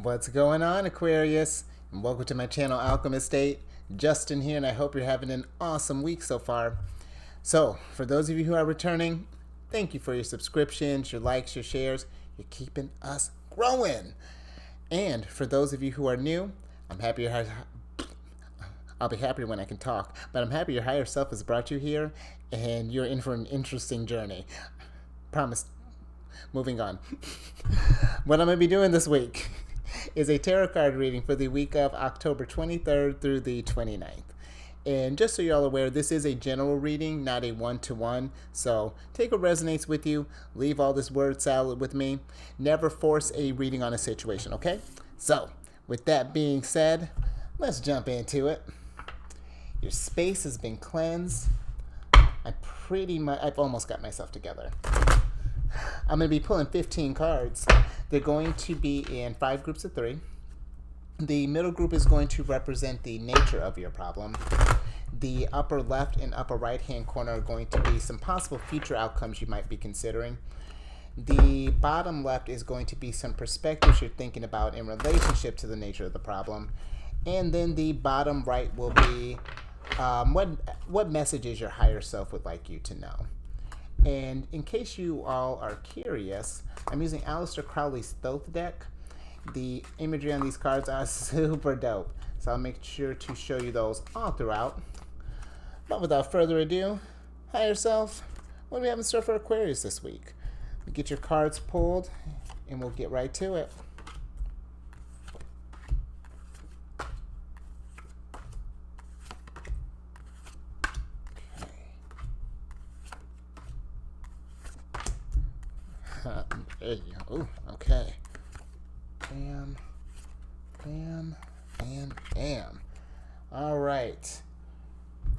What's going on, Aquarius? And welcome to my channel, Alchemist. Justin here, and I hope you're having an awesome week so far. So, for those of you who are returning, thank you for your subscriptions, your likes, your shares. You're keeping us growing. And for those of you who are new, I'll be happier when I can talk, but I'm happy your higher self has brought you here, and you're in for an interesting journey. Promise. Moving on. What I'm going to be doing this week is a tarot card reading for the week of October 23rd through the 29th. And just so you're all aware, this is a general reading, not a one-to-one. So take what resonates with you. Leave all this word salad with me. Never force a reading on a situation, okay? So with that being said, let's jump into it. Your space has been cleansed. I've almost got myself together. I'm going to be pulling 15 cards. They're going to be in 5 groups of 3. The middle group is going to represent the nature of your problem. The upper left and upper right hand corner are going to be some possible future outcomes you might be considering. The bottom left is going to be some perspectives you're thinking about in relationship to the nature of the problem. And then the bottom right will be what messages your higher self would like you to know. And in case you all are curious, I'm using Aleister Crowley's Thoth deck. The imagery on these cards are super dope, so I'll make sure to show you those all throughout. But without further ado, higher self, what do we have in store for Aquarius this week? Get your cards pulled, and we'll get right to it. There you go. Ooh, okay. Bam, bam, and bam. All right.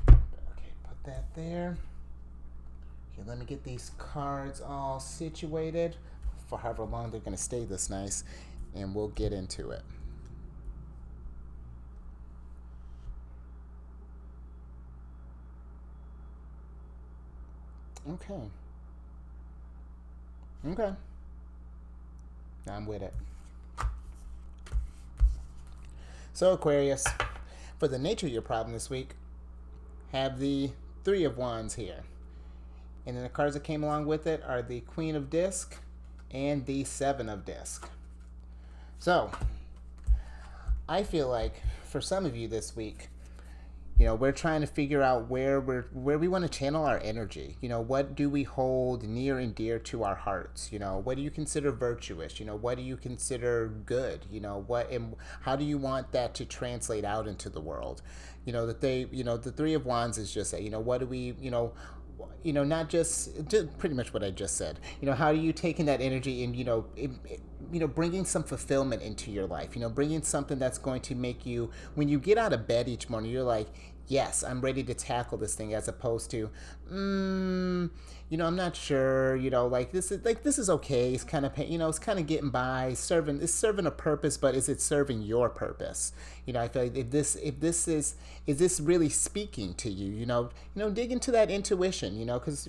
Okay, put that there. Okay, let me get these cards all situated for however long they're going to stay this nice, and we'll get into it. Okay. Okay. I'm with it. So, Aquarius, for the nature of your problem this week, have the 3 of Wands here. And then the cards that came along with it are the Queen of Disc and the 7 of Disc. So, I feel like for some of you this week, we're trying to figure out where we want to channel our energy. What do we hold near and dear to our hearts? What do you consider virtuous? What do you consider good? And how do you want that to translate out into the world? The 3 of Wands is just what do we, not just pretty much what I just said. How are you taking that energy and, bringing some fulfillment into your life, bringing something that's going to make you, when you get out of bed each morning, you're like, yes, I'm ready to tackle this thing, as opposed to, I'm not sure, this is okay. It's kind of, it's kind of getting by, it's serving a purpose, but is it serving your purpose? I feel like if this is this really speaking to you? Dig into that intuition, because,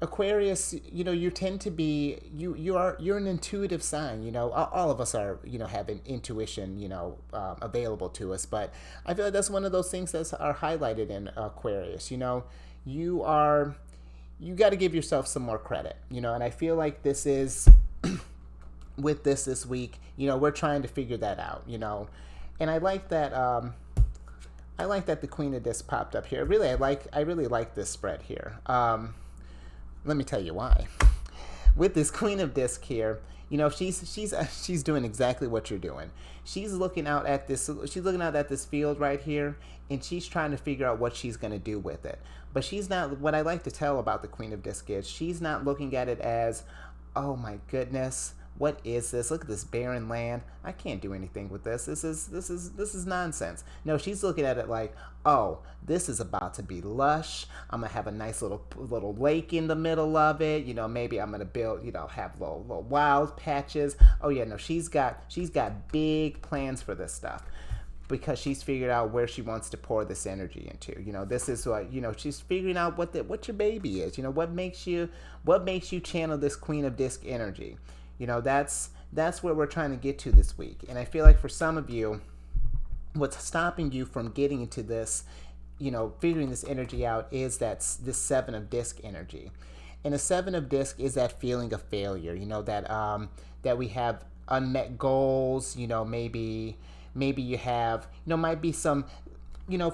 Aquarius, you tend to be, you're an intuitive sign, all of us are, have an intuition, available to us, but I feel like that's one of those things that are highlighted in Aquarius. You got to give yourself some more credit, and I feel like this is, with this week, we're trying to figure that out, and I like that, the Queen of Discs popped up here. I really like this spread here. Let me tell you why. With this Queen of Disc here, she's doing exactly what you're doing. She's looking out at this field right here, and she's trying to figure out what she's going to do with it. But she's not, what I like to tell about the Queen of Disc is she's not looking at it as, oh my goodness, what is this? Look at this barren land. I can't do anything with this. This is nonsense. No, she's looking at it like, oh, this is about to be lush. I'm gonna have a nice little lake in the middle of it. Maybe I'm gonna build, have little wild patches. Oh yeah, no, she's got big plans for this stuff, because she's figured out where she wants to pour this energy into. This is what, she's figuring out what your baby is. What makes you channel this Queen of Disc energy. That's That's where we're trying to get to this week. And I feel like for some of you, what's stopping you from getting into this, figuring this energy out, is that this Seven of Disc energy. And the Seven of Disc is that feeling of failure, that we have unmet goals, maybe you have, might be some,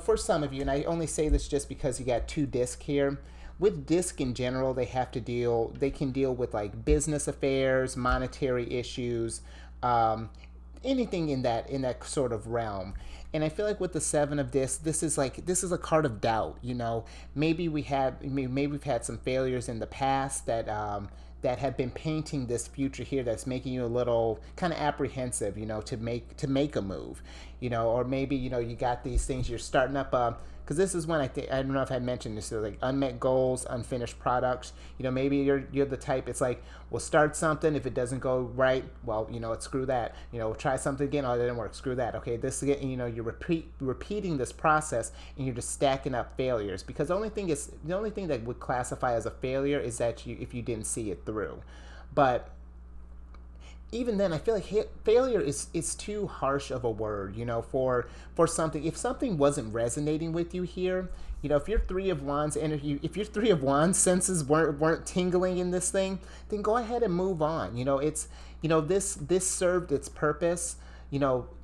for some of you, and I only say this just because you got two disc here. With disc in general, they can deal with like business affairs, monetary issues, anything in that sort of realm. And I feel like with the Seven of Disc, this is a card of doubt. Maybe we've had some failures in the past that have been painting this future here, that's making you a little kind of apprehensive, to make a move, or maybe you got these things you're starting up. Because this is when I don't know if I mentioned this, so like unmet goals, unfinished products. Maybe you're the type, it's like, we'll start something, if it doesn't go right, well, let's screw that. We'll try something again, oh, it didn't work, screw that. Okay, this again, you're repeating this process, and you're just stacking up failures. Because the only thing that would classify as a failure is that if you didn't see it through. But even then, I feel like failure is too harsh of a word, for something. If something wasn't resonating with you here, if your Three of Wands energy, if your Three of Wands senses weren't tingling in this thing, then go ahead and move on. This served its purpose.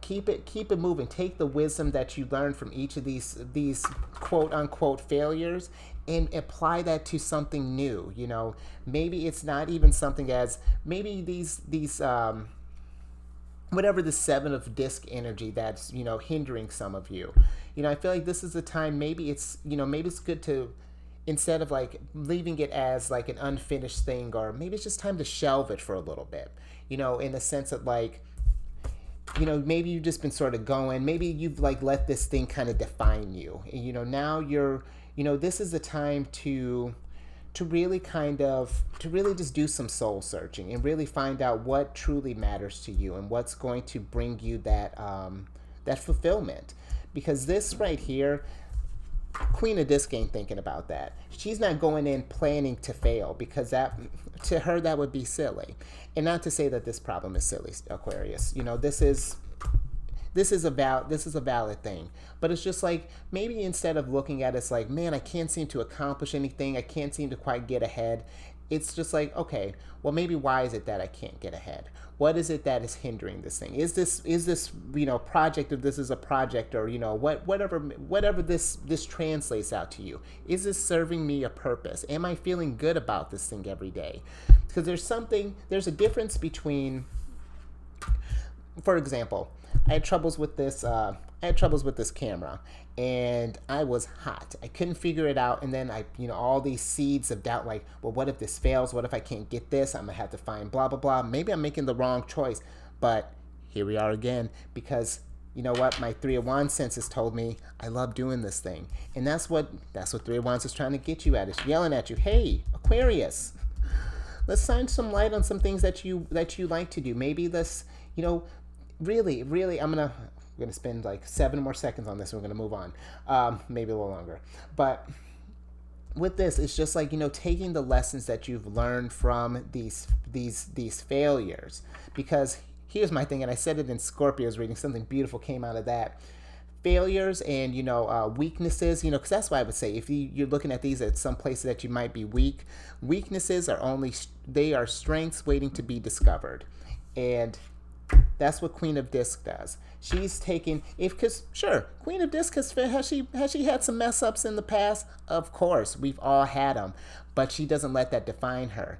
Keep it moving. Take the wisdom that you learned from each of these quote unquote failures and apply that to something new. Maybe it's not even something as, maybe these whatever the Seven of Disc energy that's hindering some of you. I feel like this is the time. Maybe it's good to, instead of like leaving it as like an unfinished thing, or maybe it's just time to shelve it for a little bit. In the sense of like, maybe you've just been sort of going, maybe you've like let this thing kind of define you. Now you're, this is the time to really just do some soul searching and really find out what truly matters to you and what's going to bring you that fulfillment. Because this right here, Queen of Disc ain't thinking about that. She's not going in planning to fail, because that, to her, that would be silly. And not to say that this problem is silly, Aquarius. This is a valid thing. But it's just like, maybe instead of looking at it as like, man, I can't seem to accomplish anything, I can't seem to quite get ahead, it's just like, okay, well, maybe why is it that I can't get ahead? What is it that is hindering this thing? Is this project, if this is a project, or whatever this translates out to you, is this serving me a purpose? Am I feeling good about this thing every day? Because there's a difference between, for example, I had troubles with this camera, and I was hot. I couldn't figure it out, and then all these seeds of doubt, like, well, what if this fails? What if I can't get this? I'm gonna have to find blah blah blah. Maybe I'm making the wrong choice, but here we are again, because you know what? My Three of Wands senses told me I love doing this thing, and that's what Three of Wands is trying to get you at. It's yelling at you, hey, Aquarius, let's shine some light on some things that you like to do. Maybe let's, really, I'm gonna spend like 7 more seconds on this, and we're gonna move on. Maybe a little longer. But with this, it's just like, taking the lessons that you've learned from these failures. Because here's my thing, and I said it in Scorpio's reading, something beautiful came out of that. Failures and weaknesses, because that's why I would say, if you're looking at these at some places that you might be weak, weaknesses are strengths waiting to be discovered. And that's what Queen of Disc does. She's taking, Queen of Disc has she had some mess ups in the past? Of course, we've all had them, but she doesn't let that define her.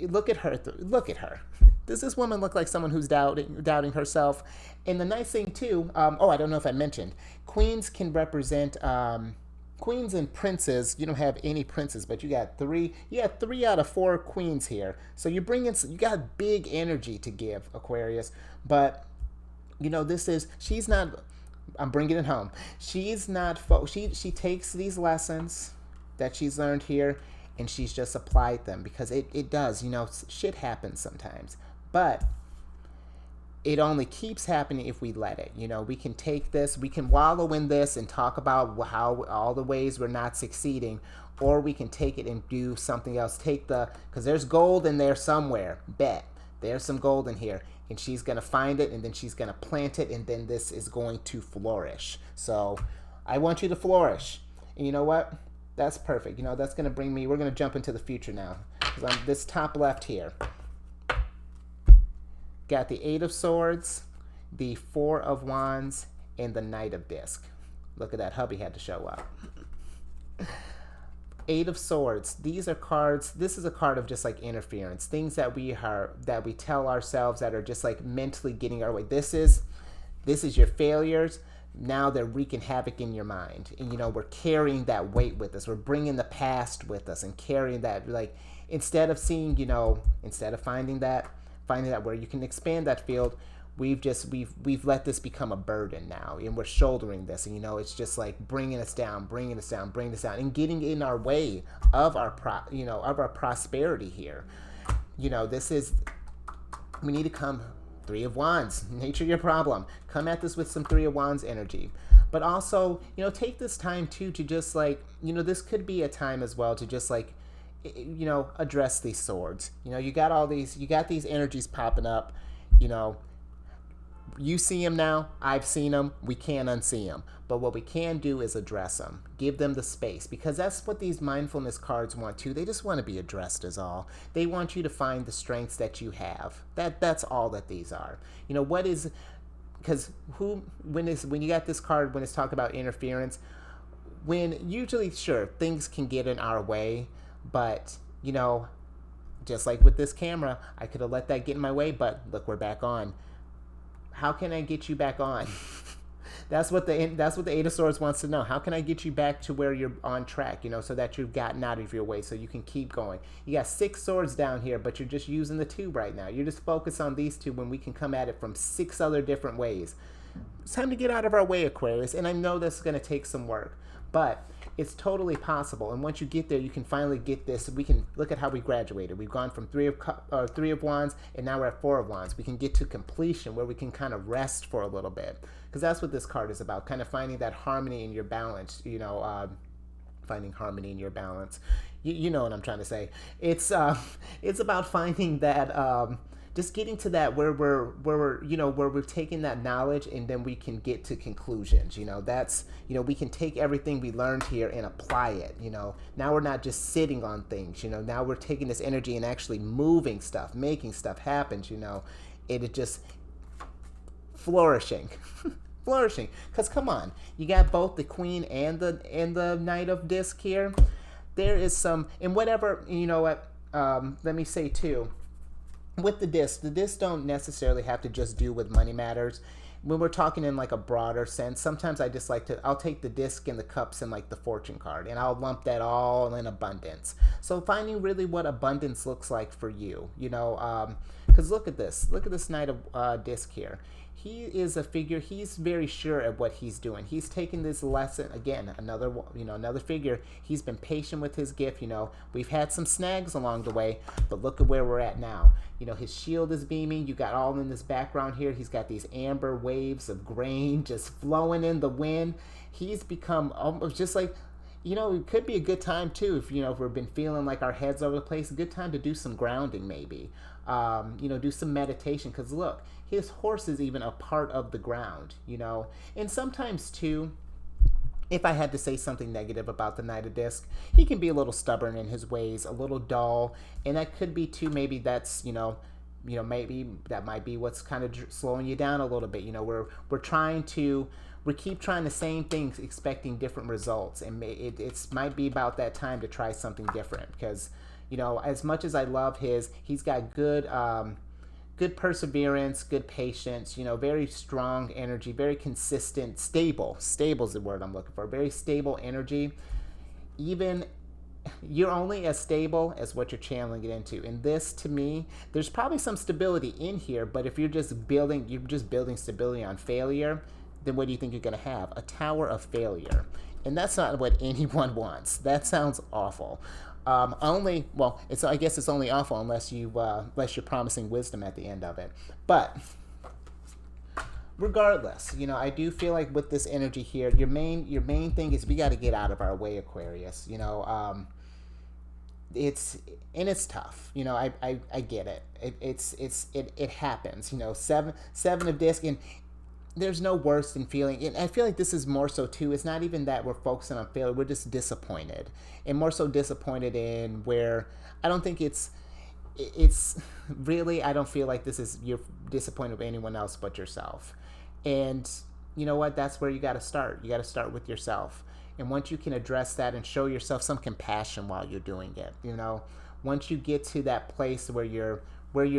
Look at her. Does this woman look like someone who's doubting herself? And the nice thing too, I don't know if I mentioned, queens can represent, queens and princes. You don't have any princes, but you got 3 out of 4 queens here. So you got big energy to give, Aquarius. But she's not, I'm bringing it home. She's not, she takes these lessons that she's learned here, and she's just applied them, because it does, shit happens sometimes, but it only keeps happening if we let it. We can take this, we can wallow in this and talk about how all the ways we're not succeeding, or we can take it and do something else. Because there's gold in there somewhere, bet. there's some gold in here, and she's going to find it, and then she's going to plant it, and then this is going to flourish. So I want you to flourish. And you know what? That's perfect. You know, that's going to bring me, we're going to jump into the future now. Because on this top left here, got the Eight of Swords, the Four of Wands, and the Knight of Disc. Look at that, hubby had to show up. Eight of Swords. These are cards. This is a card of just like interference, things that we tell ourselves that are just like mentally getting our way. This is your failures. Now they're wreaking havoc in your mind, and you know, we're carrying that weight with us. We're bringing the past with us and carrying that. Like, instead of seeing, you know, instead of finding that where you can expand that field, we've let this become a burden now, and we're shouldering this, and you know, it's just like bringing us down, and getting in our way of our prosperity here. You know, we need to come. Three of Wands, nature your problem. Come at this with some Three of Wands energy. But also, you know, take this time too to just like, you know, this could be a time as well to just like, you know, address these swords. You know, you got these energies popping up, you know. You see them now, I've seen them, we can't unsee them. But what we can do is address them. Give them the space, because that's what these mindfulness cards want too. They just want to be addressed is all. They want you to find the strengths that you have. That's all that these are. You know, because when you got this card, when it's talking about interference, when usually, sure, things can get in our way, but, you know, just like with this camera, I could have let that get in my way, but look, we're back on. How can I get you back on? That's what the Eight of Swords wants to know. How can I get you back to where you're on track, you know, so that you've gotten out of your way, so you can keep going. You got 6 swords down here, but you're just using the 2 right now. You're just focused on these 2 when we can come at it from 6 other different ways. It's time to get out of our way, Aquarius, and I know this is going to take some work, but it's totally possible. And once you get there, you can finally get this. We can look at how we graduated. We've gone from Three of Wands, and now we're at Four of Wands. We can get to completion where we can kind of rest for a little bit, because that's what this card is about, kind of finding that harmony in your balance, you know, finding harmony in your balance. You know what I'm trying to say. It's about finding that, just getting to that where we've taken that knowledge, and then we can get to conclusions. You know, that's, you know, we can take everything we learned here and apply it. You know, now we're not just sitting on things. You know, now we're taking this energy and actually moving stuff, making stuff happen. You know, it just flourishing. Flourishing, because come on, you got both the Queen and the Knight of Disc here. There is some, and whatever, you know what, let me say too, with the discs don't necessarily have to just do with money matters. When we're talking in like a broader sense, sometimes I'll take the disc and the cups and like the fortune card, and I'll lump that all in abundance. So finding really what abundance looks like for you, you know, because look at this Knight of Disc here. He is a figure, he's very sure at what he's doing. He's taken this lesson, again, another figure. He's been patient with his gift, you know. We've had some snags along the way, but look at where we're at now. You know, his shield is beaming. You got all in this background here. He's got these amber waves of grain just flowing in the wind. He's become almost just like, you know, it could be a good time too, if we've been feeling like our heads over the place, a good time to do some grounding maybe. You know, do some meditation, because look, his horse is even a part of the ground, you know. And sometimes too, if I had to say something negative about the Knight of Disc, he can be a little stubborn in his ways, a little dull, and that could be too, maybe that's, maybe that might be what's kind of slowing you down a little bit. You know, we keep trying the same things, expecting different results, and it might be about that time to try something different, because, you know, as much as I love he's got good perseverance, good patience, you know, very strong energy, very consistent, stable is the word I'm looking for, very stable energy. Even you're only as stable as what you're channeling it into. And this, to me, there's probably some stability in here, but if you're just building stability on failure, then what do you think you're going to have? A tower of failure. And that's not what anyone wants. That sounds awful. I guess it's only awful unless you're promising wisdom at the end of it. But regardless, you know, I do feel like with this energy here, your main thing is we got to get out of our way, Aquarius. You know, it's and it's tough. I get it. It happens. Seven of disc, and there's no worse than feeling. And I feel like this is more so too. It's not even that we're focusing on failure. We're just disappointed, and more so disappointed in where I don't think it's really. I don't feel like this is you're disappointed with anyone else but yourself. And you know what? That's where you got to start. You got to start with yourself. And once you can address that and show yourself some compassion while you're doing it, once you get to that place where you're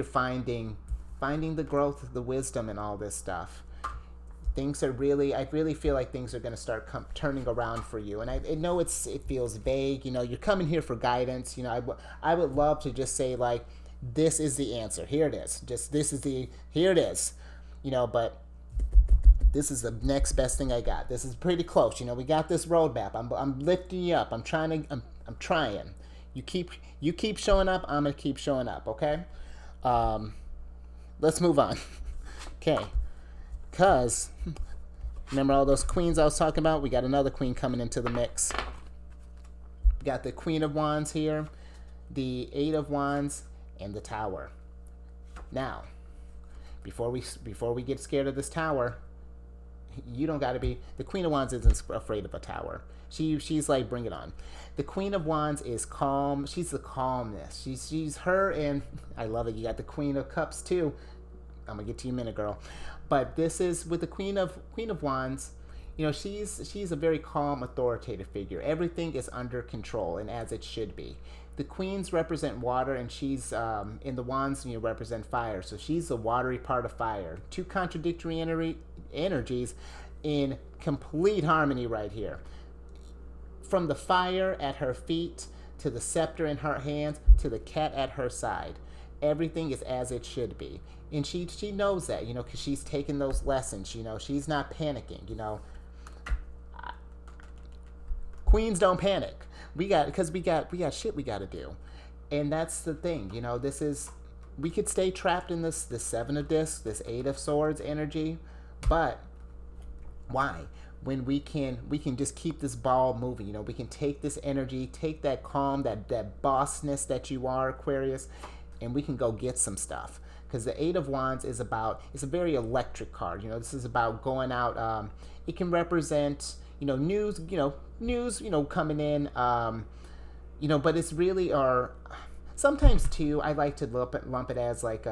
finding the growth, the wisdom, and all this stuff, things are really, I really feel like things are going to start turning around for you. And I know it feels vague. You're coming here for guidance. I would love to just say like, this is the answer. Here it is. Here it is. But this is the next best thing I got. This is pretty close. We got this roadmap. I'm lifting you up. I'm trying. You keep showing up. I'm gonna keep showing up. Okay. Let's move on. Okay. Cause remember all those queens I was talking about? We got another queen coming into the mix. We got the Queen of Wands here, the Eight of Wands, and the Tower. Now, before we get scared of this Tower, you don't got to be. The Queen of Wands isn't afraid of a tower. She's like, bring it on. The Queen of Wands is calm. She's the calmness. She's her, and I love it. You got the Queen of Cups too. I'm gonna get to you in a minute, girl. But this is with the Queen of Wands. She's a very calm, authoritative figure. Everything is under control and as it should be. The queens represent water, and she's in the wands represent fire. So she's the watery part of fire. Two contradictory energies in complete harmony right here. From the fire at her feet to the scepter in her hands to the cat at her side, everything is as it should be. And she knows that, because she's taken those lessons. She's not panicking. Queens don't panic. We got shit we got to do, and that's the thing. We could stay trapped in this Seven of Discs, this Eight of Swords energy, but why? When we can just keep this ball moving. We can take this energy, take that calm, that bossness that you are, Aquarius, and we can go get some stuff. Because the Eight of Wands it's a very electric card. This is about going out. It can represent news, coming in, but it's really, or sometimes too, I like to lump it as like,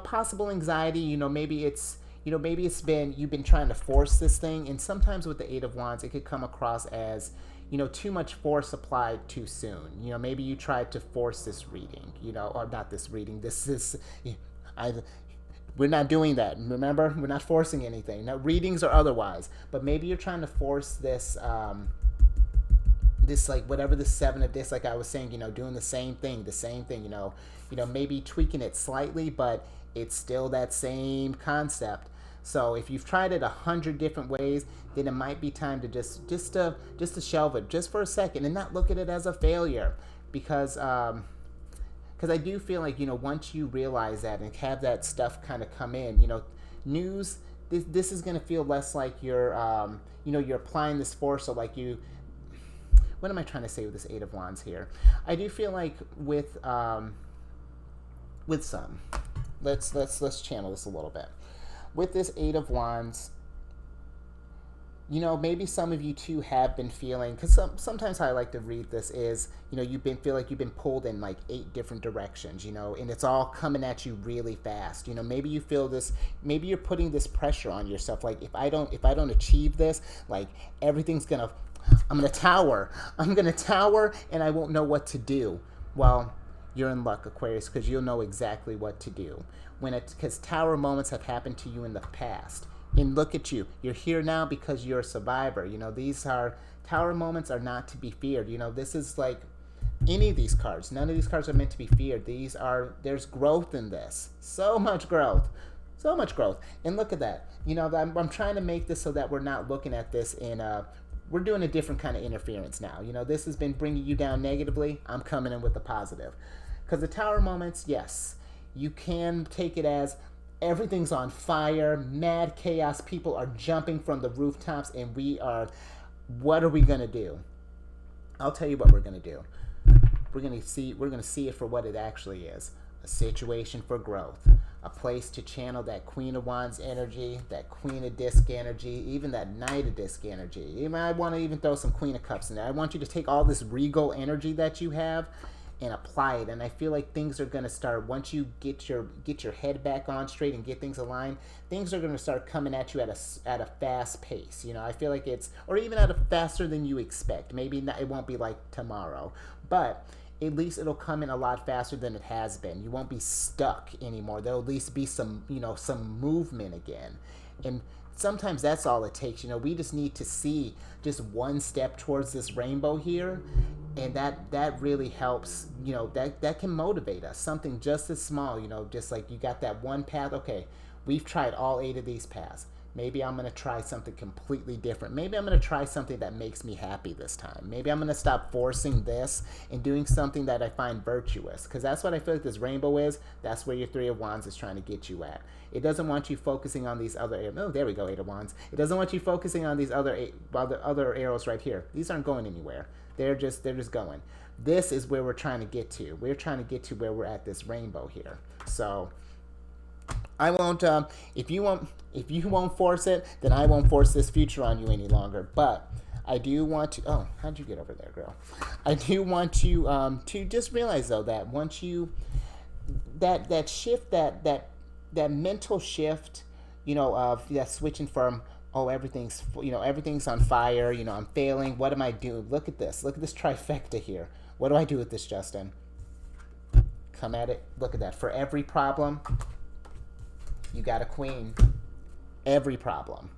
possible anxiety. Maybe it's been, you've been trying to force this thing, and sometimes with the Eight of Wands, it could come across as, too much force applied too soon. Maybe you tried to force this reading, or not this reading, we're not doing that. Remember, we're not forcing anything. Now, readings or otherwise. But maybe you're trying to force this, this like whatever the Seven of Discs, like I was saying, doing the same thing. Maybe tweaking it slightly, but it's still that same concept. So if you've tried it 100 different ways, then it might be time to just to shelve it just for a second and not look at it as a failure, because I do feel like, once you realize that and have that stuff kind of come in, news, this is going to feel less like you're, you're applying this force. So like what am I trying to say with this Eight of Wands here? I do feel like with some, let's channel this a little bit. With this Eight of Wands, maybe some of you too have been feeling, because sometimes how I like to read this is, feel like you've been pulled in like 8 different directions, and it's all coming at you really fast. Maybe you feel this, maybe you're putting this pressure on yourself. Like if I don't achieve this, like I'm gonna tower, and I won't know what to do. Well, you're in luck, Aquarius, because you'll know exactly what to do because tower moments have happened to you in the past. And look at you. You're here now because you're a survivor. These are tower moments are not to be feared. This is like any of these cards. None of these cards are meant to be feared. There's growth in this. So much growth. And look at that. I'm trying to make this so that we're not looking at this in we're doing a different kind of interference now. This has been bringing you down negatively. I'm coming in with the positive. Because the tower moments, yes, you can take it as everything's on fire, mad chaos, people are jumping from the rooftops, and what are we going to do? I'll tell you what we're going to do. we're gonna see it for what it actually is: a situation for growth, a place to channel that Queen of Wands energy, that Queen of Disc energy, even that Knight of Disc energy. Even I want to even throw some Queen of Cups in there. I want you to take all this regal energy that you have and apply it. And I feel like things are going to start, once you get your head back on straight and get things aligned, things are going to start coming at you at a fast pace. You know, I feel like it's, or even at a faster than you expect. Maybe not, it won't be like tomorrow, but at least it'll come in a lot faster than it has been. You won't be stuck anymore. There'll at least be some, you know, some movement again. And sometimes that's all it takes. You know, we just need to see just one step towards this rainbow here, and that really helps. You know, that can motivate us. Something just as small, you know, just like you got that one path. Okay, we've tried all 8 of these paths. Maybe I'm going to try something completely different. Maybe I'm going to try something that makes me happy this time. Maybe I'm going to stop forcing this and doing something that I find virtuous. Because that's what I feel like this rainbow is. That's where your 3 of Wands is trying to get you at. It doesn't want you focusing on these other, oh, there we go, 8 of Wands. It doesn't want you focusing on these other arrows right here. These aren't going anywhere. They're just going. This is where we're trying to get to. We're trying to get to where we're at this rainbow here. So I won't, if you won't force it, then I won't force this future on you any longer. But I do want to, oh, how'd you get over there, girl? I do want you to just realize, though, that once you, that shift, that mental shift, you know, of that switching from, oh, everything's on fire, you know, I'm failing, what am I doing? Look at this trifecta here. What do I do with this, Justin? Come at it, look at that. For every problem, you got a queen. Every problem.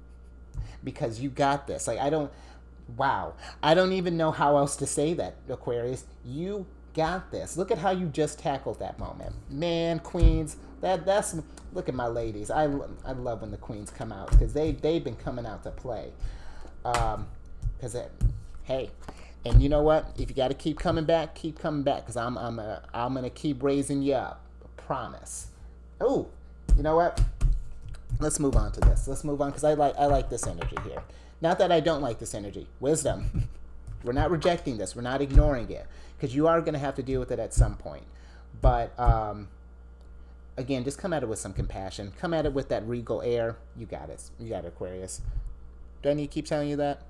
Because you got this. Like, I don't even know how else to say that, Aquarius. You got this. Look at how you just tackled that moment. Man, queens, that's, look at my ladies. I love when the queens come out, because they've been coming out to play. Hey, and you know what? If you got to keep coming back, because I'm gonna keep raising you up. I promise. Oh, you know what? Let's move on to this. Let's move on, because I like this energy here. Not that I don't like this energy. Wisdom. We're not rejecting this. We're not ignoring it, because you are going to have to deal with it at some point. But again, just come at it with some compassion. Come at it with that regal air. You got it. You got it, Aquarius. Do I need to keep telling you that?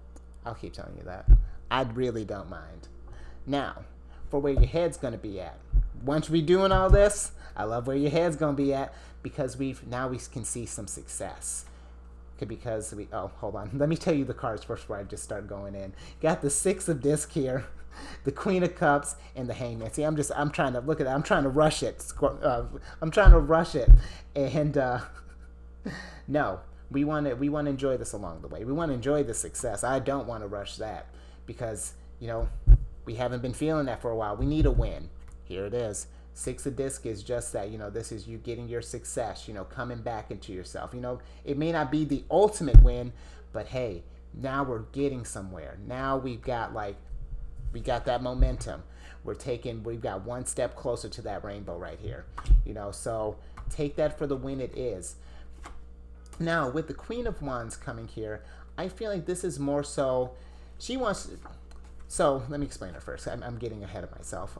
I'll keep telling you that. I really don't mind. Now, for where your head's going to be at. Once we're doing all this, I love where your head's going to be at, because we can see some success. Because hold on. Let me tell you the cards first before I just start going in. Got the 6 of Disc here, the Queen of Cups, and the Hangman. See, I'm trying to look at that. I'm trying to rush it. And no, we want to enjoy this along the way. We want to enjoy the success. I don't want to rush that, because, you know, we haven't been feeling that for a while. We need a win. Here it is. 6 of Disc is just that, you know, this is you getting your success, you know, coming back into yourself. You know, it may not be the ultimate win, but hey, now we're getting somewhere. Now we got that momentum. We've got one step closer to that rainbow right here. You know, so take that for the win it is. Now, with the Queen of Wands coming here, I feel like this is more so, so let me explain her first. I'm getting ahead of myself.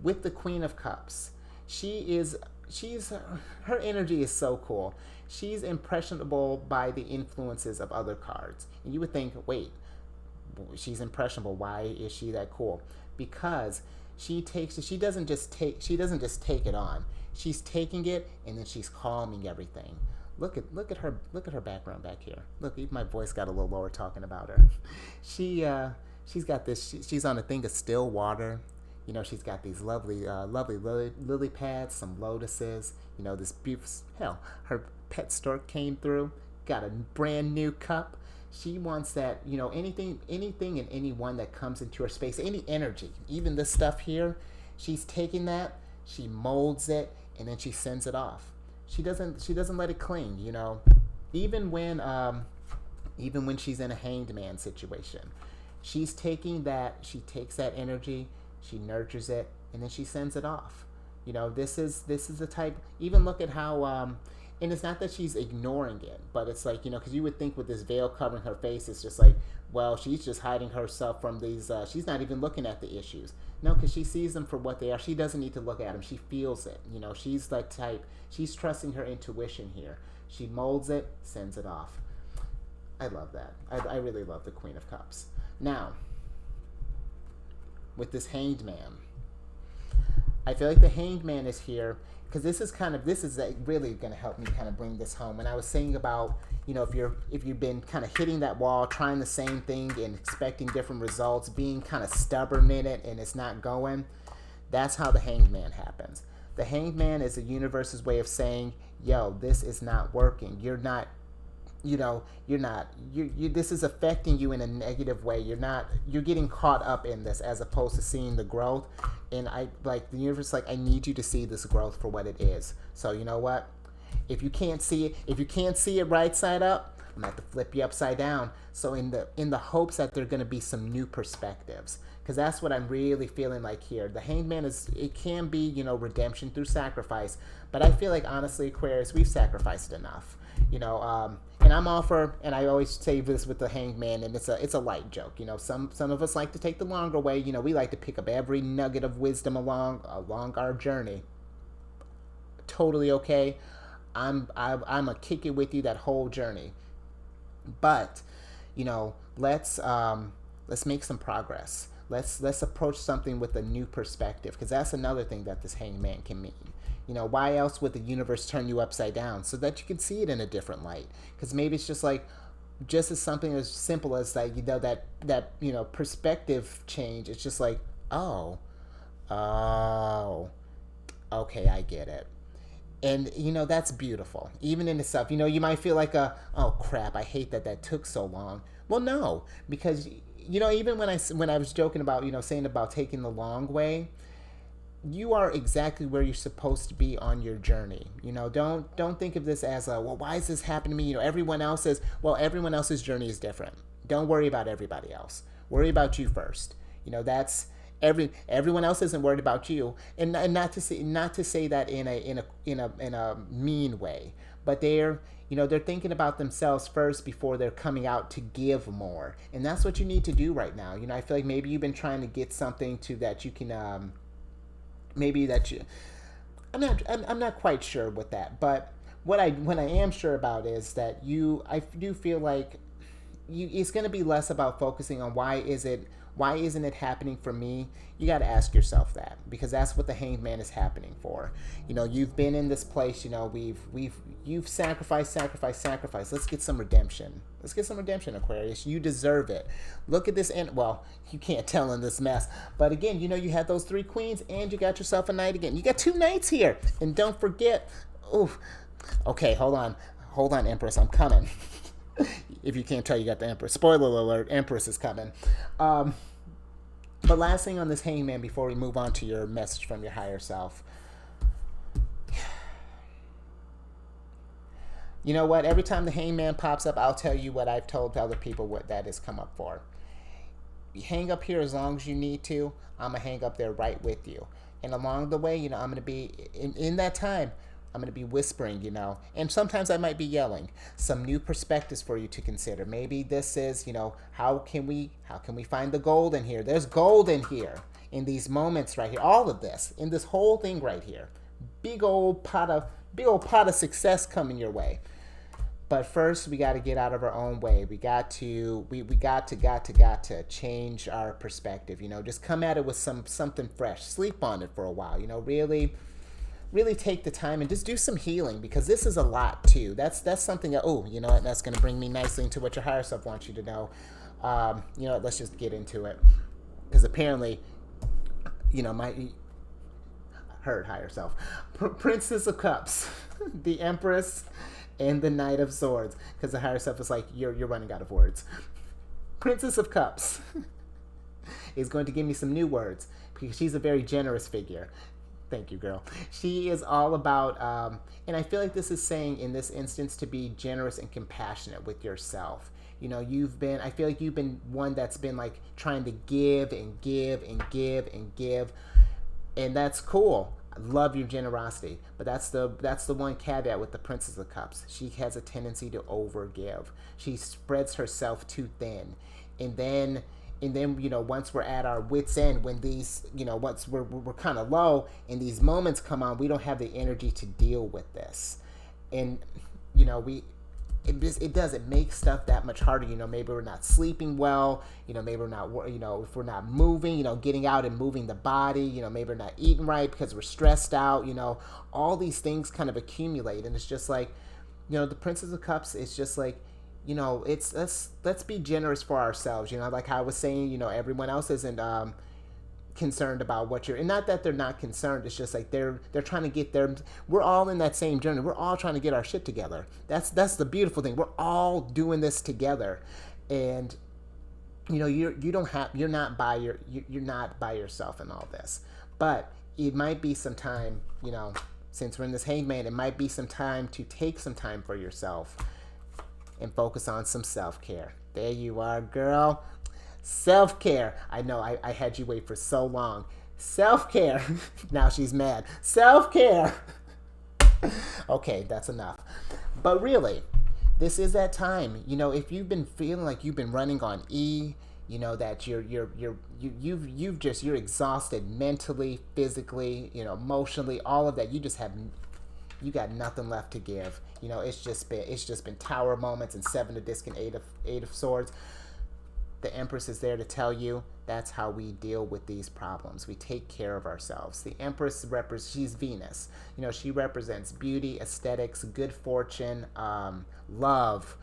With the Queen of Cups, her energy is so cool. She's impressionable by the influences of other cards. And you would think, wait, she's impressionable. Why is she that cool? Because she doesn't just take it on. She's taking it, and then she's calming everything. Look at her background back here. Look, even my voice got a little lower talking about her. She's got this. She's on a thing of still water. You know, she's got these lovely lily pads, some lotuses. You know, this beautiful, hell, her pet stork came through, got a brand new cup. She wants that, you know, anything and anyone that comes into her space, any energy, even this stuff here, she's taking that, she molds it, and then she sends it off. She doesn't let it cling, you know. Even when she's in a hanged man situation, she takes that energy, she nurtures it, and then she sends it off. You know, this is the type. Even look at how, and it's not that she's ignoring it, but it's like, you know, because you would think with this veil covering her face, it's just like, well, she's just hiding herself from these. She's not even looking at the issues. No, because she sees them for what they are. She doesn't need to look at them. She feels it. You know, she's that type. She's trusting her intuition here. She molds it, sends it off. I love that. I really love the Queen of Cups. Now, with this Hanged Man, I feel like the Hanged Man is here because this is really going to help me kind of bring this home. And I was saying about, you know, if you've been kind of hitting that wall, trying the same thing and expecting different results, being kind of stubborn in it and it's not going, that's how the Hanged Man happens. The Hanged Man is the universe's way of saying, yo, this is not working. You're not, this is affecting you in a negative way. You're getting caught up in this as opposed to seeing the growth. And the universe, like, I need you to see this growth for what it is. So you know what? If you can't see it right side up, I'm gonna have to flip you upside down. So in the hopes that there are gonna be some new perspectives. Because that's what I'm really feeling like here. The Hanged Man it can be, you know, redemption through sacrifice. But I feel like, honestly, Aquarius, we've sacrificed enough. You know, and I'm all for, and I always say this with the Hanged Man, and it's a light joke. You know, some of us like to take the longer way. You know, we like to pick up every nugget of wisdom along our journey. Totally okay. I'm a kick it with you that whole journey. But, you know, let's make some progress. Let's approach something with a new perspective, because that's another thing that this Hanged Man can mean. You know, why else would the universe turn you upside down? So that you can see it in a different light. Because maybe it's just as something as simple as that, you know, that you know, perspective change. It's just like, oh, okay, I get it. And, you know, that's beautiful. Even in itself, you know, you might feel like oh crap, I hate that took so long. Well, no, because, you know, even when I was joking about, you know, saying about taking the long way, you are exactly where you're supposed to be on your journey. You know, don't think of this as well, why is this happening to me? You know, everyone else's journey is different. Don't worry about everybody else. Worry about you first. You know, that's everyone else isn't worried about you, and not to say that in a mean way, but they're thinking about themselves first before they're coming out to give more. And that's what you need to do right now. You know, I feel like maybe you've been trying to get something to that you can I'm not quite sure with that, but what I am sure about is that I do feel like it's going to be less about focusing on why isn't it happening for me. You got to ask yourself that, because that's what the Hanged Man is happening for. You know, you've been in this place. You know, you've sacrificed. Let's get some redemption. Aquarius. You deserve it. Look at this, and well, you can't tell in this mess, but again, you know, you had those 3 queens, and you got yourself a knight again. You got 2 knights here, and don't forget. Okay, hold on, Empress, I'm coming. If you can't tell, you got the Empress. Spoiler alert, Empress is coming. But last thing on this Hanged Man before we move on to your message from your higher self. You know what? Every time the Hanged Man pops up, I'll tell you what I've told other people what that has come up for. You hang up here as long as you need to. I'm going to hang up there right with you. And along the way, you know, I'm going to be, in that time, I'm going to be whispering, you know, and sometimes I might be yelling some new perspectives for you to consider. Maybe this is, you know, how can we find the gold in here? There's gold in here, in these moments right here. All of this, in this whole thing right here. Big old pot of success coming your way. But first, we got to get out of our own way. We got to change our perspective. You know, just come at it with something fresh. Sleep on it for a while. You know, really take the time and just do some healing, because this is a lot too. That's something that, you know what, that's going to bring me nicely into what your higher self wants you to know. You know what, let's just get into it, because apparently, you know, my higher self, Princess of Cups, the Empress, and the Knight of Swords, because the higher self is like, you're running out of words. Princess of Cups is going to give me some new words, because she's a very generous figure. Thank you, girl. She is all about, and I feel like this is saying in this instance to be generous and compassionate with yourself. You know, I feel like you've been one that's been like trying to give and give and give and give, and that's cool. I love your generosity, but that's the one caveat with the Princess of Cups. She has a tendency to overgive. She spreads herself too thin, and then And then, once we're at our wits end, when these, once we're kind of low and these moments come on, we don't have the energy to deal with this. And it doesn't make stuff that much harder. Maybe we're not sleeping well. Maybe we're not, if we're not moving, getting out and moving the body. Maybe we're not eating right because we're stressed out. All these things kind of accumulate, and it's just like, the Princess of Cups is just like, it's let's be generous for ourselves. Like I was saying, everyone else isn't concerned about what you're, and not that they're not concerned, it's just like they're trying to get their, we're all in that same journey, we're all trying to get our shit together. That's the beautiful thing, we're all doing this together. And you're not by yourself in all this. But it might be some time, since we're in this hangman, it might be some time to take some time for yourself and focus on some self-care. There you are, girl. Self-care. I know, I had you wait for so long. Self-care. Now she's mad. Self-care. Okay, that's enough. But really, this is that time. If you've been feeling like you've been running on E, that you're exhausted mentally, physically, emotionally, all of that. You got nothing left to give. It's just been Tower moments and Seven of Disc and Eight of Swords. The Empress is there to tell you that's how we deal with these problems. We take care of ourselves. The Empress she's Venus. She represents beauty, aesthetics, good fortune, love.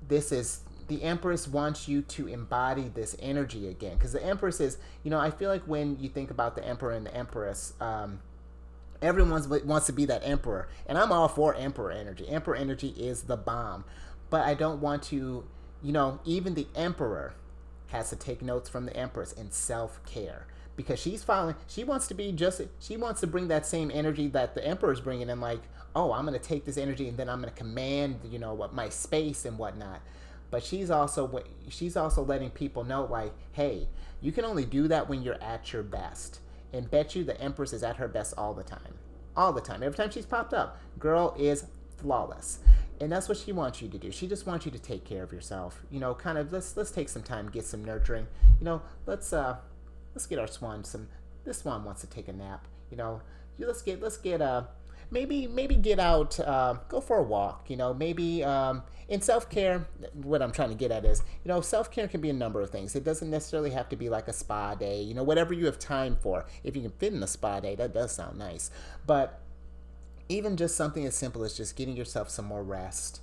The Empress wants you to embody this energy again. Because the Empress is, I feel like when you think about the Emperor and the Empress, everyone wants to be that emperor. And I'm all for emperor energy. Emperor energy is the bomb. But I don't want to, even the Emperor has to take notes from the Empress in self-care, because she wants to bring that same energy that the Emperor is bringing, and like, oh, I'm going to take this energy and then I'm going to command, what my space and whatnot. But she's also letting people know, like, hey, you can only do that when you're at your best. And bet you the Empress is at her best all the time. All the time. Every time she's popped up, girl is flawless. And that's what she wants you to do. She just wants you to take care of yourself. Kind of let's take some time, get some nurturing. Let's get our swan some. This swan wants to take a nap. Let's get maybe get out, go for a walk. Maybe in self-care, what I'm trying to get at is, self-care can be a number of things. It doesn't necessarily have to be like a spa day. Whatever you have time for. If you can fit in a spa day, that does sound nice. But even just something as simple as just getting yourself some more rest,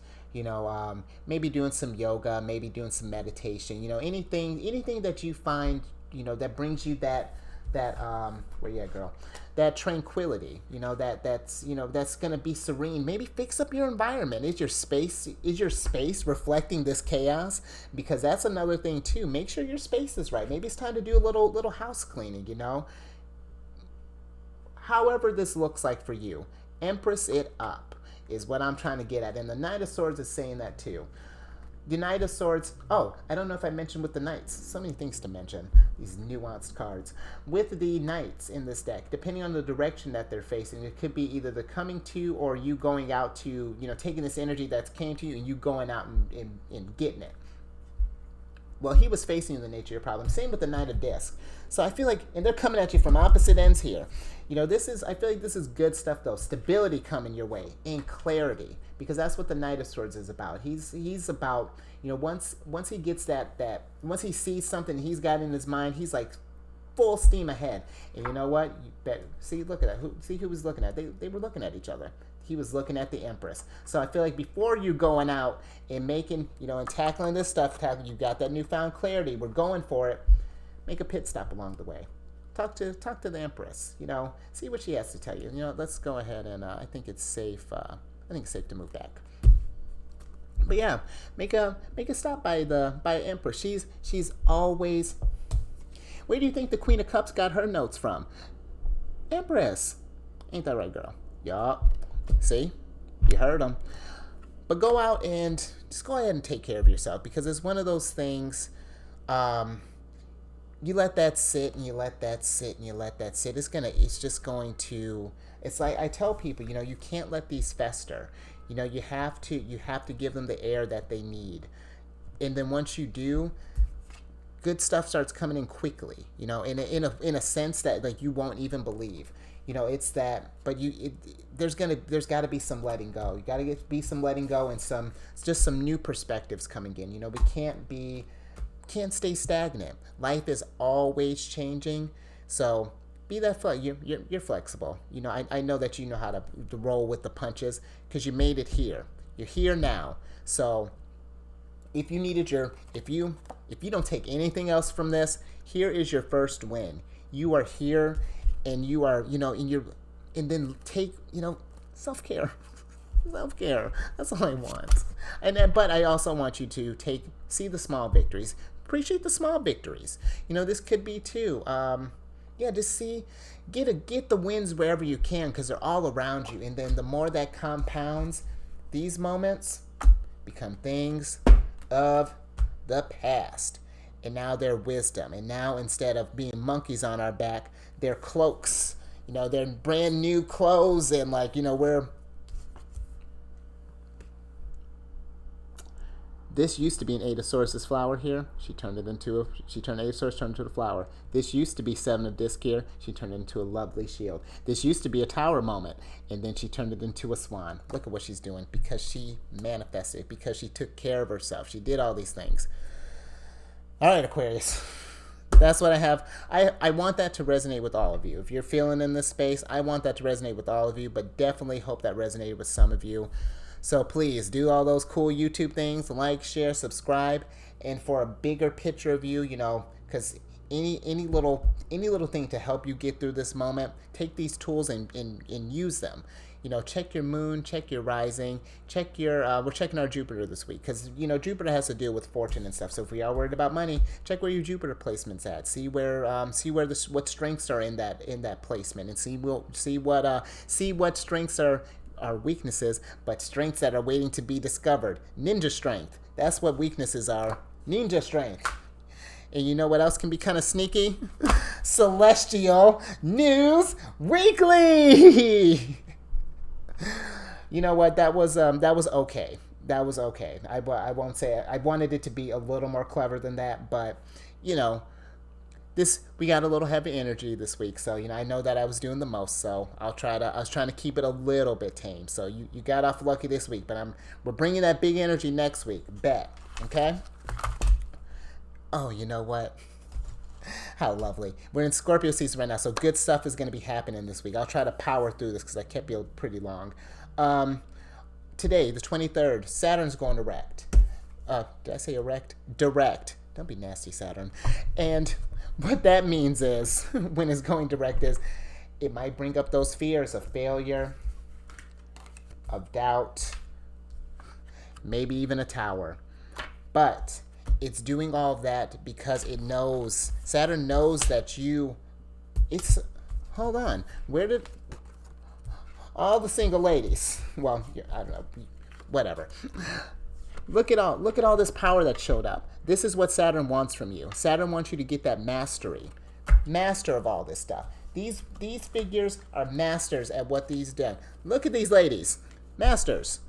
maybe doing some yoga, maybe doing some meditation, anything that you find, that brings you that where you at, girl? That tranquility, that's gonna be serene. Maybe fix up your environment. Is your space reflecting this chaos? Because that's another thing too. Make sure your space is right. Maybe it's time to do a little house cleaning, However this looks like for you. Empress it up is what I'm trying to get at. And the Knight of Swords is saying that too. The Knight of Swords, I don't know if I mentioned with the Knights. So many things to mention. These nuanced cards. With the Knights in this deck, depending on the direction that they're facing, it could be either the coming to or you going out to, taking this energy that's came to you and you going out and getting it. Well, he was facing the nature of your problem. Same with the Knight of Disc. So I feel like, and they're coming at you from opposite ends here. I feel like this is good stuff though. Stability coming your way and clarity, because that's what the Knight of Swords is about. He's about, once he gets once he sees something he's got in his mind, he's like full steam ahead. And you know what? Look at that. See who was looking at? They were looking at each other. He was looking at the Empress. So I feel like before you going out and making, and tackling this stuff, you got that newfound clarity, we're going for it, make a pit stop along the way. Talk to the Empress, see what she has to tell you. Let's go ahead and I think it's safe. To move back. But yeah, make a stop by Empress. She's always. Where do you think the Queen of Cups got her notes from? Empress. Ain't that right, girl? Yup. See? You heard them. But go out and just go ahead and take care of yourself, because it's one of those things, you let that sit and you let that sit and you let that sit. It's like I tell people, you can't let these fester. You have to give them the air that they need. And then once you do, good stuff starts coming in quickly, you know, in a sense that like you won't even believe. You know, it's that, but there's got to be some letting go. You got to be some letting go and some new perspectives coming in. You know, we can't stay stagnant. Life is always changing. So be that you're flexible. You know, I know that you know how to roll with the punches because you made it here. You're here now. So if you don't take anything else from this, here is your first win. You are here, and you are, you know, and then take, you know, self-care. Self-care. That's all I want. But I also want you to see the small victories. Appreciate the small victories. You know, this could be too. Just get the wins wherever you can because they're all around you. And then the more that compounds, these moments become things of the past. And now they're wisdom. And now instead of being monkeys on our back, they're cloaks. You know, they're brand new clothes and like, you know, this used to be an Eidosaurus flower here. She turned Eidosaurus turned into a flower. This used to be Seven of Disc here. She turned it into a lovely shield. This used to be a tower moment, and then she turned it into a swan. Look at what she's doing because she manifested, because she took care of herself. She did all these things. All right, Aquarius. That's what I have. I want that to resonate with all of you. If you're feeling in this space, I want that to resonate with all of you, but definitely hope that resonated with some of you. So please do all those cool YouTube things, like, share, subscribe, and for a bigger picture of you, you know, because any little thing to help you get through this moment, take these tools and use them. You know, check your moon, check your rising, check your, we're checking our Jupiter this week because, you know, Jupiter has to deal with fortune and stuff. So if we are worried about money, check where your Jupiter placement's at. See what strengths are in that placement, and see what strengths are weaknesses, but strengths that are waiting to be discovered. Ninja strength. That's what weaknesses are. Ninja strength. And you know what else can be kind of sneaky? Celestial News Weekly. You know what? That was okay. That was okay. I won't say it. I wanted it to be a little more clever than that, but you know, we got a little heavy energy this week, so you know I know that I was doing the most, so I was trying to keep it a little bit tame. So you got off lucky this week, but we're bringing that big energy next week. Bet, okay? Oh, you know what? How lovely. We're in Scorpio season right now, so good stuff is going to be happening this week. I'll try to power through this because I kept you pretty long. Today, the 23rd, Saturn's going direct. Did I say erect? Direct. Don't be nasty, Saturn. And what that means is, when it's going direct, is it might bring up those fears of failure, of doubt, maybe even a tower. But it's doing all of that because Saturn knows that hold on, where did all the single ladies, well, I don't know, whatever. Look at all this power that showed up. This is what Saturn wants from you. Saturn wants you to get that master of all this stuff. These figures are masters at what these do. Look at these ladies, masters.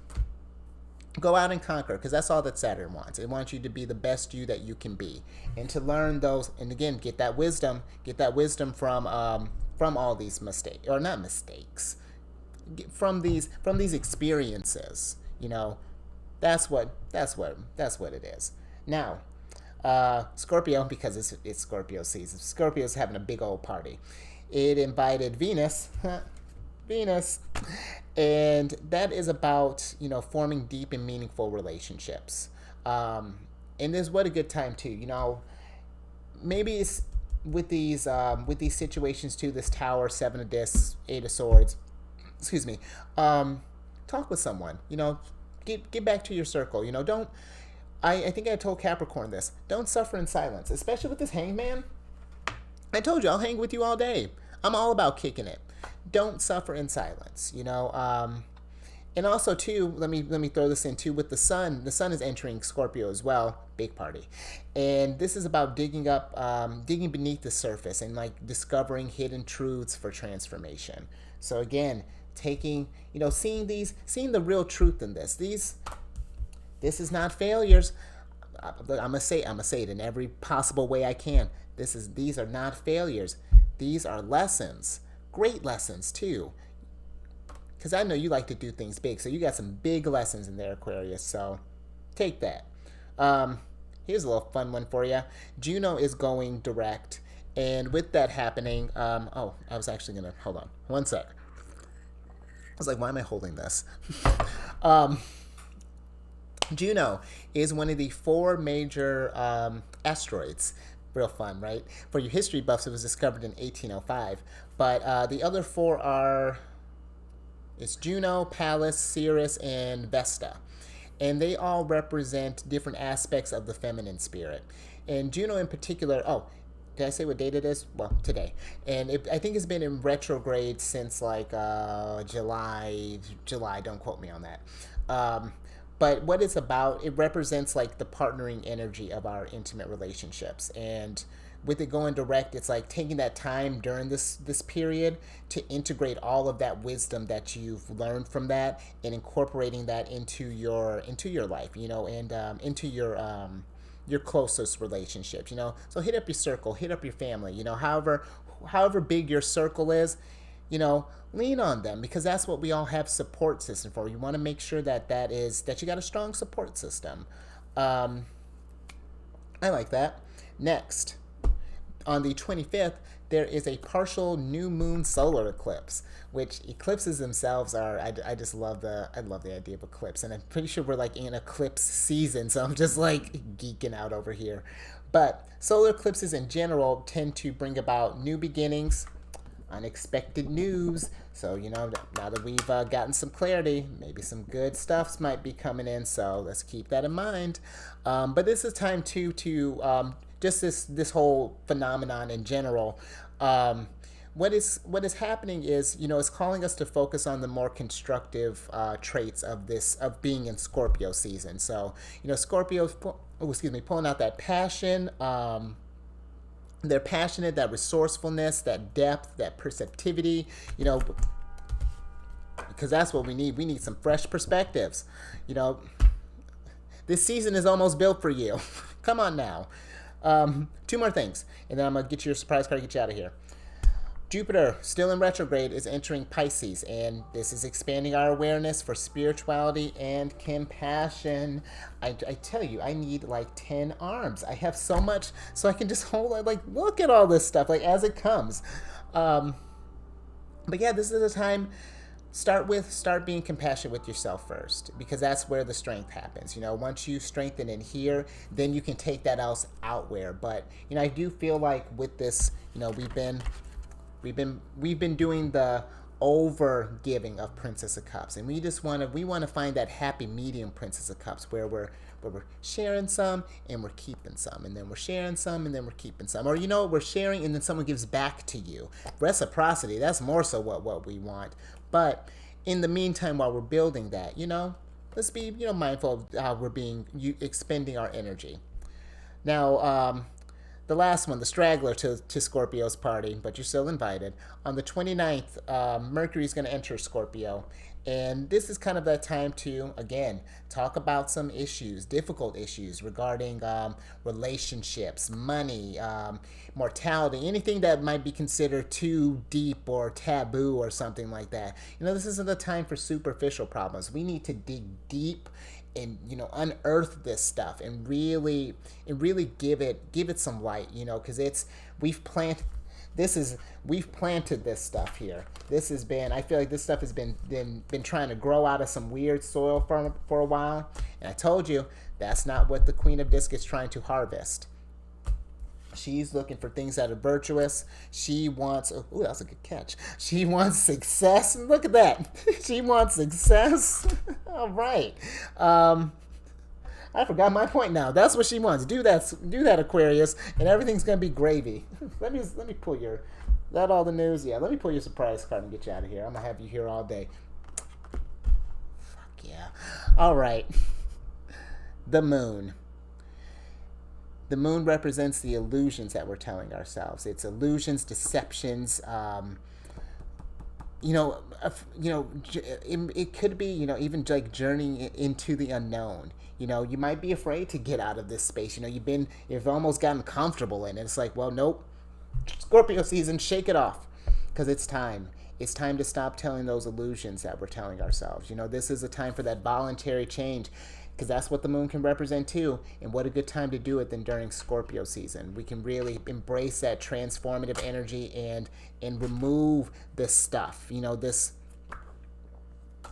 Go out and conquer, because that's all that Saturn wants. It wants you to be the best you that you can be, and to learn those. And again, get that wisdom from all these mistakes, or not mistakes, from these experiences. You know, that's what it is. Now, Scorpio, because it's Scorpio season. Scorpio's having a big old party. It invited Venus, and that is about, you know, forming deep and meaningful relationships. And this what a good time too. You know, maybe it's with these situations too. This Tower, Seven of Discs, Eight of Swords. Excuse me. Talk with someone. You know, get back to your circle. You know, don't. I think I told Capricorn this. Don't suffer in silence, especially with this Hangman. I told you I'll hang with you all day. I'm all about kicking it. Don't suffer in silence, you know. And also too, let me throw this in too with the sun. The sun is entering Scorpio as well. Big party, and this is about digging beneath the surface and like discovering hidden truths for transformation. So again, seeing the real truth in this. This is not failures. I'm gonna say it in every possible way I can. These are not failures. These are lessons. Great lessons too. Because I know you like to do things big, so you got some big lessons in there, Aquarius. So take that. Here's a little fun one for you. Juno is going direct, and with that happening, oh, I was actually gonna hold on one sec. I was like, why am I holding this? Juno is one of the four major asteroids. Real fun, right? For your history buffs, it was discovered in 1805. But the other four are, it's Juno, Pallas, Ceres, and Vesta. And they all represent different aspects of the feminine spirit. And Juno in particular, oh, did I say what date it is? Well, today. And I think it's been in retrograde since like July, don't quote me on that. But what it's about, it represents like the partnering energy of our intimate relationships. And with it going direct, it's like taking that time during this period to integrate all of that wisdom that you've learned from that and incorporating that into your life, you know, and into your closest relationships, you know. So hit up your circle, hit up your family, you know, however big your circle is, you know, lean on them, because that's what we all have support system for. You want to make sure that you got a strong support system. I like that. Next, on the 25th, there is a partial new moon solar eclipse, which eclipses themselves are, I just love the idea of eclipse, and I'm pretty sure we're like in eclipse season, so I'm just like geeking out over here. But solar eclipses in general tend to bring about new beginnings, unexpected news. So, you know, now that we've gotten some clarity, maybe some good stuffs might be coming in. So let's keep that in mind. But this is time too to just this whole phenomenon in general. What is happening is, you know, it's calling us to focus on the more constructive traits of being in Scorpio season. So, you know, Scorpio's pulling out that passion. They're passionate, that resourcefulness, that depth, that perceptivity, you know, because that's what we need. We need some fresh perspectives. You know, this season is almost built for you. Come on now. Two more things, and then I'm going to get you your surprise card and get you out of here. Jupiter, still in retrograde, is entering Pisces, and this is expanding our awareness for spirituality and compassion. I tell you, I need like 10 arms. I have so much, so I can just hold it, like, look at all this stuff, like, as it comes. But yeah, this is the time, start being compassionate with yourself first, because that's where the strength happens. You know, once you strengthen in here, then you can take that else outward. But, you know, I do feel like with this, you know, we've been doing the over giving of Princess of Cups, and we want to find that happy medium Princess of Cups where we're sharing some and we're keeping some, and then we're sharing some and then we're keeping some, or, you know, we're sharing and then someone gives back to you. Reciprocity, that's more so what we want. But in the meantime, while we're building that, you know, let's be, you know, mindful of how we're expending our energy. Now, the last one, the straggler to Scorpio's party, but you're still invited. On the 29th, Mercury is going to enter Scorpio. And this is kind of that time to, again, talk about some issues, difficult issues regarding relationships, money, mortality, anything that might be considered too deep or taboo or something like that. You know, this isn't the time for superficial problems. We need to dig deep and, you know, unearth this stuff and really give it some light, you know, because we've planted this stuff here. This has been, I feel like this stuff has been trying to grow out of some weird soil for a while, and I told you that's not what the Queen of Disc is trying to harvest. She's looking for things that are virtuous. She wants, oh, that was a good catch. She wants success. Look at that. She wants success. All right. I forgot my point now. That's what she wants. Do that, Aquarius, and everything's gonna be gravy. Let me pull your, that all the news? Yeah, let me pull your surprise card and get you out of here. I'm gonna have you here all day. Fuck yeah. All right. The moon. The moon represents the illusions that we're telling ourselves. It's illusions, deceptions, it could be, even like journeying into the unknown. You might be afraid to get out of this space. You've almost gotten comfortable in it. It's like, well, nope. Scorpio season, shake it off, because it's time. It's time to stop telling those illusions that we're telling ourselves. This is a time for that voluntary change, because that's what the moon can represent too. And what a good time to do it than during Scorpio season. We can really embrace that transformative energy and remove this stuff. This.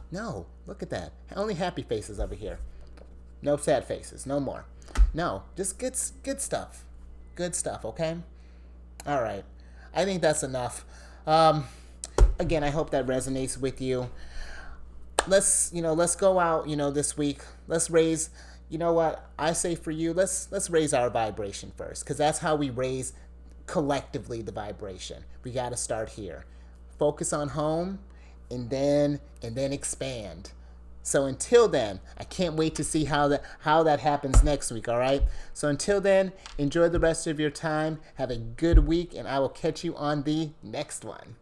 No, look at that. Only happy faces over here. No sad faces. No more. No, just good stuff. Good stuff. Okay. All right. I think that's enough. Again, I hope that resonates with you. Let's go out, this week. Let's raise, what I say for you, let's raise our vibration first, because that's how we raise collectively the vibration. We got to start here. Focus on home, and then expand. So until then, I can't wait to see how that happens next week, all right? So until then, enjoy the rest of your time. Have a good week, and I will catch you on the next one.